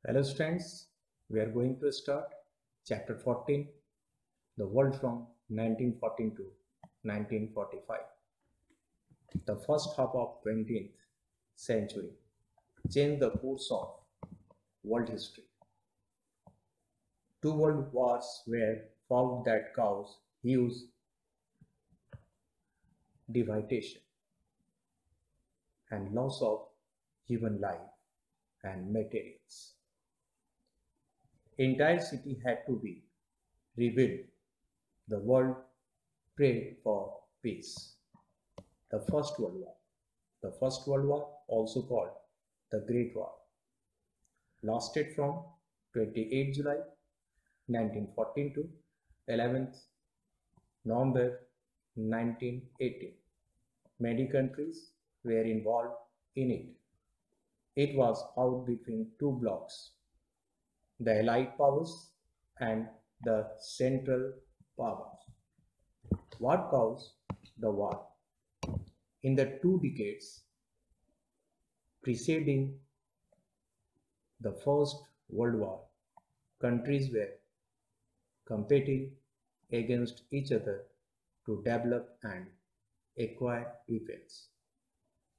Hello students, we are going to start chapter 14, the world from 1914 to 1945. The first half of 20th century changed the course of world history. Two world wars were fought that caused huge devastation and loss of human life and materials. Entire city had to be rebuilt. The world prayed for peace. The First World War. The First World War, also called the Great War, lasted from 28 July 1914 to 11th November 1918. Many countries were involved in it. It was fought between two blocs, the Allied powers and the Central powers. What caused the war? In the 2 decades preceding the First World War, countries were competing against each other to develop and acquire weapons.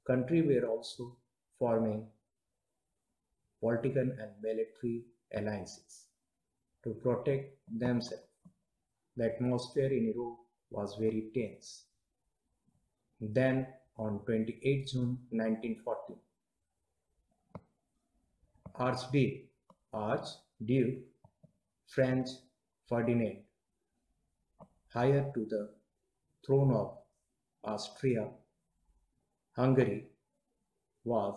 Countries were also forming political and military alliances to protect themselves. The atmosphere in Europe was very tense. Then, on 28 June 1914, Archduke Franz Ferdinand, heir to the throne of Austria-Hungary, was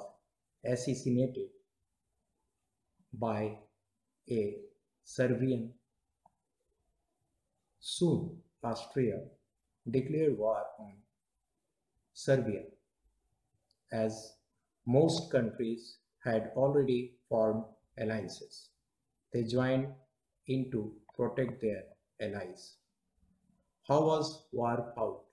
assassinated by a Serbian. Soon, Austria declared war on Serbia, as most countries had already formed alliances. They joined in to protect their allies. How was war fought?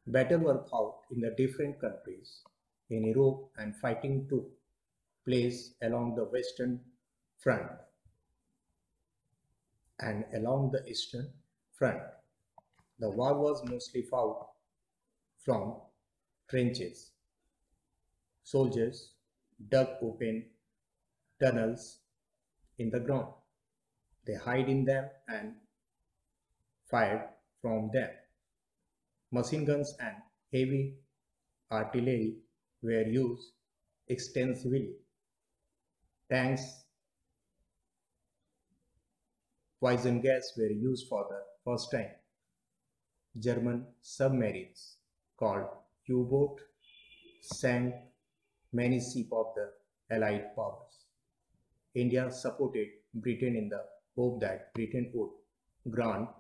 Battles were fought in the different countries in Europe, and fighting took place along the Western Front and along the Eastern Front. The war was mostly fought from trenches. Soldiers dug open tunnels in the ground. They hid in them and fired from them. Machine guns and heavy artillery were used extensively. Tanks, poison gas were used for the first time. German submarines called U-boat sank many ships of the Allied powers. India supported Britain in the hope that Britain would grant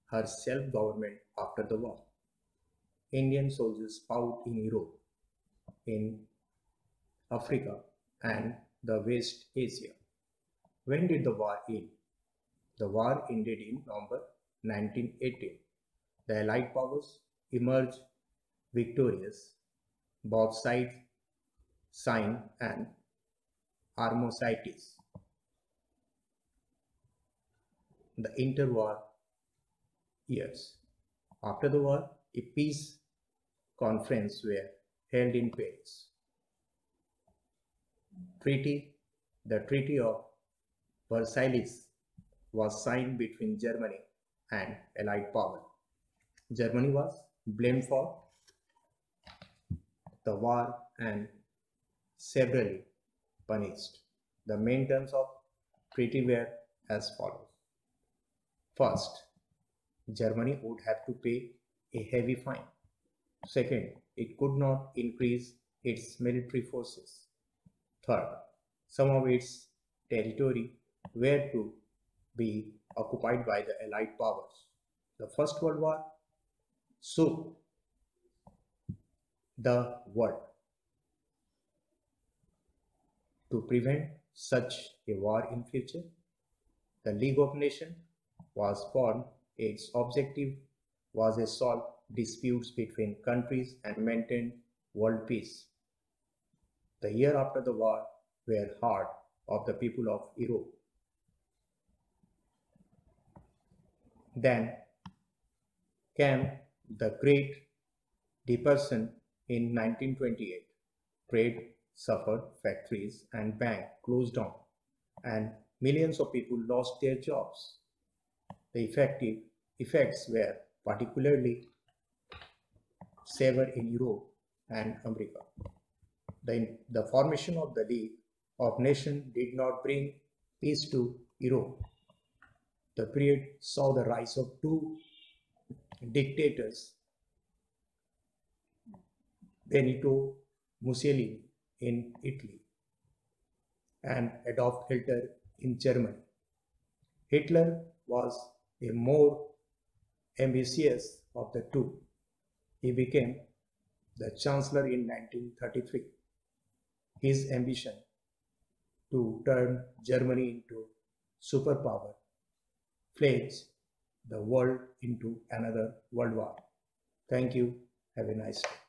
her self-government after the war. Indian soldiers fought in Europe, in Africa, and the West Asia. When did the war end? The war ended in November 1918. The Allied powers emerged victorious. Both sides signed an armistice. The interwar years. After the war, a peace conference were held in Paris. The Treaty of Versailles was signed between Germany and Allied power. Germany was blamed for the war and severely punished. The main terms of treaty were as follows. First, Germany would have to pay a heavy fine. Second, it could not increase its military forces. Third, some of its territory were to be occupied by the Allied powers. The First World War shook the world. To prevent such a war in future, the League of Nations was formed. Its objective was to solve disputes between countries and maintain world peace. The year after the war, were heart of the people of Europe. Then came the Great Depression in 1928. Trade suffered, factories and banks closed down, and millions of people lost their jobs. The effects were particularly severe in Europe and America. The formation of the League of Nations did not bring peace to Europe. The period saw the rise of two dictators, Benito Mussolini in Italy and Adolf Hitler in Germany. Hitler was a more ambitious of the two. He became the Chancellor in 1933. His ambition to turn Germany into superpower plunged the world into another world war. Thank you. Have a nice day.